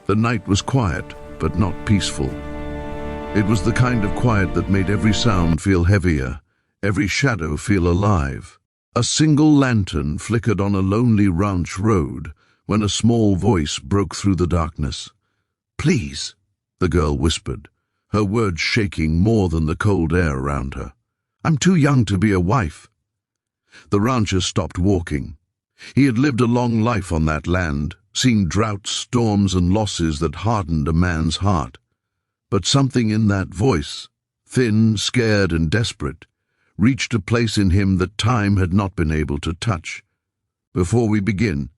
The night was quiet, but not peaceful. It was the kind of quiet that made every sound feel heavier, every shadow feel alive. A single lantern flickered on a lonely ranch road when a small voice broke through the darkness. "Please," the girl whispered, her words shaking more than the cold air around her. "I'm too young to be a wife." The rancher stopped walking. He had lived a long life on that land, seen droughts, storms, and losses that hardened a man's heart. But something in that voice, thin, scared, and desperate, reached a place in him that time had not been able to touch. Before we begin,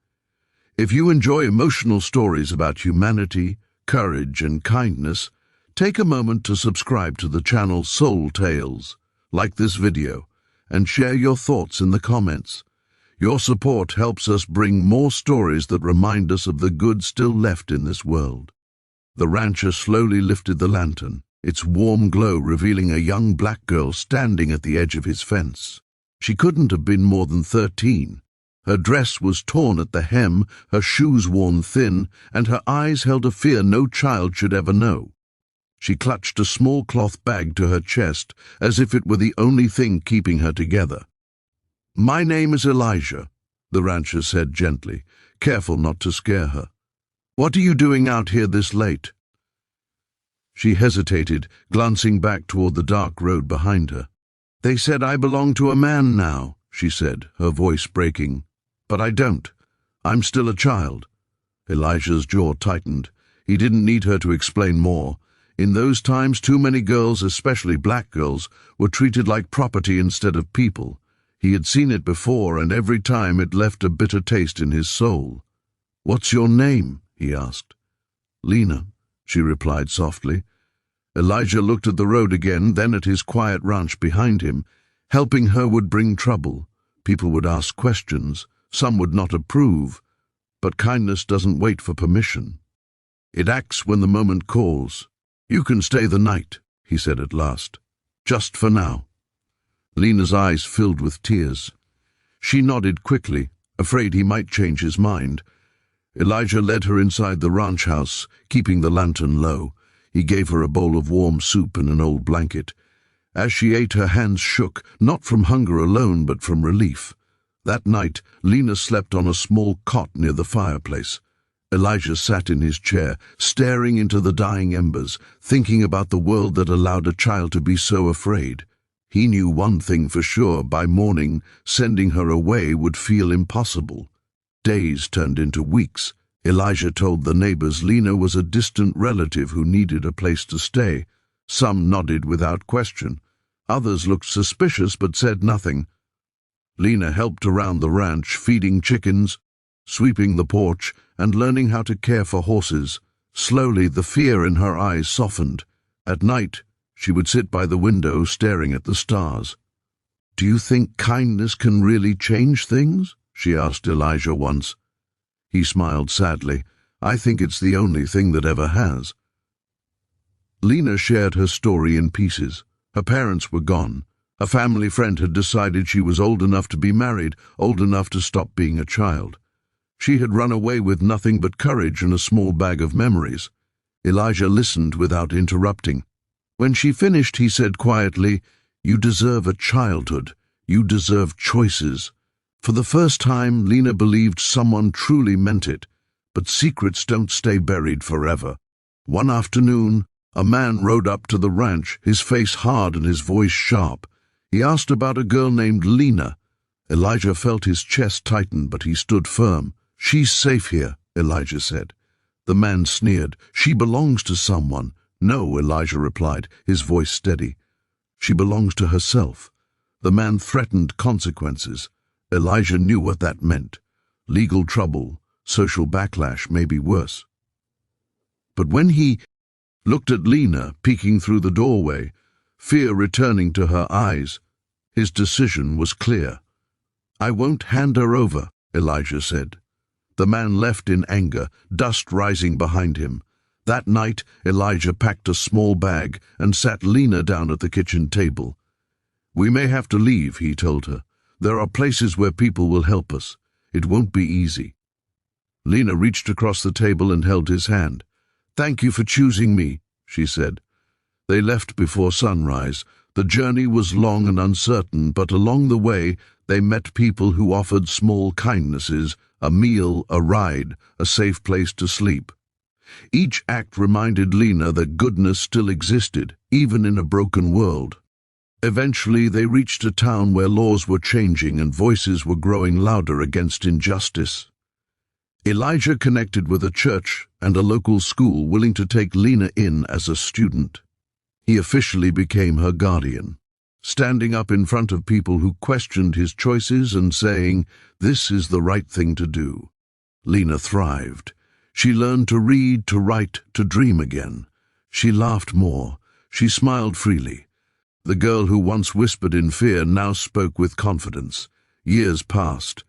if you enjoy emotional stories about humanity, courage, and kindness, take a moment to subscribe to the channel Soul Tales, like this video, and share your thoughts in the comments. Your support helps us bring more stories that remind us of the good still left in this world. The rancher slowly lifted the lantern, its warm glow revealing a young black girl standing at the edge of his fence. She couldn't have been more than 13. Her dress was torn at the hem, her shoes worn thin, and her eyes held a fear no child should ever know. She clutched a small cloth bag to her chest, as if it were the only thing keeping her together. "My name is Elijah," the rancher said gently, careful not to scare her. "What are you doing out here this late?" She hesitated, glancing back toward the dark road behind her. "They said I belong to a man now," she said, her voice breaking. "But I don't. I'm still a child." Elijah's jaw tightened. He didn't need her to explain more. In those times, too many girls, especially black girls, were treated like property instead of people. He had seen it before, and every time it left a bitter taste in his soul. "What's your name?" he asked. "Lena," she replied softly. Elijah looked at the road again, then at his quiet ranch behind him. Helping her would bring trouble. People would ask questions. Some would not approve. But kindness doesn't wait for permission. It acts when the moment calls. "You can stay the night," he said at last. "Just for now." Lena's eyes filled with tears. She nodded quickly, afraid he might change his mind. Elijah led her inside the ranch house, keeping the lantern low. He gave her a bowl of warm soup and an old blanket. As she ate, her hands shook, not from hunger alone, but from relief. That night, Lena slept on a small cot near the fireplace. Elijah sat in his chair, staring into the dying embers, thinking about the world that allowed a child to be so afraid. He knew one thing for sure: by morning, sending her away would feel impossible. Days turned into weeks. Elijah told the neighbors Lena was a distant relative who needed a place to stay. Some nodded without question. Others looked suspicious but said nothing. Lena helped around the ranch, feeding chickens, sweeping the porch, and learning how to care for horses. Slowly, the fear in her eyes softened. At night, she would sit by the window staring at the stars. "Do you think kindness can really change things?" she asked Elijah once. He smiled sadly. "I think it's the only thing that ever has." Lena shared her story in pieces. Her parents were gone. A family friend had decided she was old enough to be married, old enough to stop being a child. She had run away with nothing but courage and a small bag of memories. Elijah listened without interrupting. When she finished, he said quietly, "You deserve a childhood. You deserve choices." For the first time, Lena believed someone truly meant it. But secrets don't stay buried forever. One afternoon, a man rode up to the ranch, his face hard and his voice sharp. He asked about a girl named Lena. Elijah felt his chest tighten, but he stood firm. "She's safe here," Elijah said. The man sneered. "She belongs to someone." "No," Elijah replied, his voice steady. "She belongs to herself." The man threatened consequences. Elijah knew what that meant. Legal trouble, social backlash, maybe worse. But when he looked at Lena peeking through the doorway, fear returning to her eyes, his decision was clear. "I won't hand her over," Elijah said. The man left in anger, dust rising behind him. That night, Elijah packed a small bag and sat Lena down at the kitchen table. "We may have to leave," he told her. "There are places where people will help us. It won't be easy." Lena reached across the table and held his hand. "Thank you for choosing me," she said. They left before sunrise. The journey was long and uncertain, but along the way they met people who offered small kindnesses, a meal, a ride, a safe place to sleep. Each act reminded Lena that goodness still existed, even in a broken world. Eventually they reached a town where laws were changing and voices were growing louder against injustice. Elijah connected with a church and a local school willing to take Lena in as a student. He officially became her guardian, standing up in front of people who questioned his choices and saying, "This is the right thing to do." Lena thrived. She learned to read, to write, to dream again. She laughed more. She smiled freely. The girl who once whispered in fear now spoke with confidence. Years passed.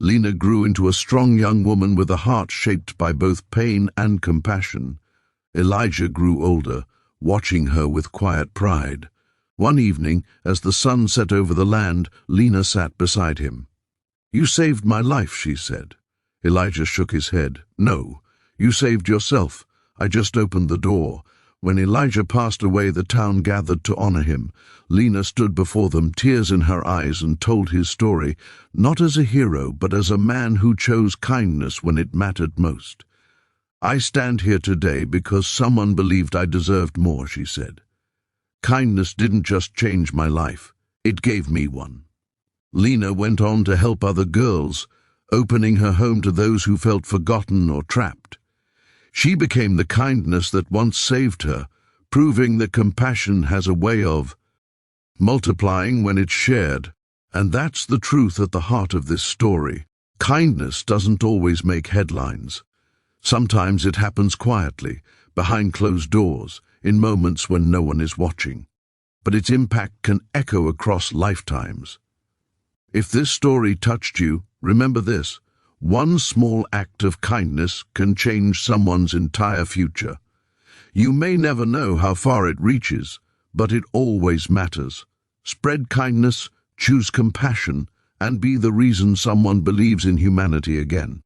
Lena grew into a strong young woman with a heart shaped by both pain and compassion. Elijah grew older, watching her with quiet pride. One evening, as the sun set over the land, Lena sat beside him. "You saved my life," she said. Elijah shook his head. "No, you saved yourself. I just opened the door." When Elijah passed away, the town gathered to honor him. Lena stood before them, tears in her eyes, and told his story, not as a hero, but as a man who chose kindness when it mattered most. "I stand here today because someone believed I deserved more," she said. "Kindness didn't just change my life, it gave me one." Lena went on to help other girls, opening her home to those who felt forgotten or trapped. She became the kindness that once saved her, proving that compassion has a way of multiplying when it's shared. And that's the truth at the heart of this story. Kindness doesn't always make headlines. Sometimes it happens quietly, behind closed doors, in moments when no one is watching. But its impact can echo across lifetimes. If this story touched you, remember this: one small act of kindness can change someone's entire future. You may never know how far it reaches, but it always matters. Spread kindness, choose compassion, and be the reason someone believes in humanity again.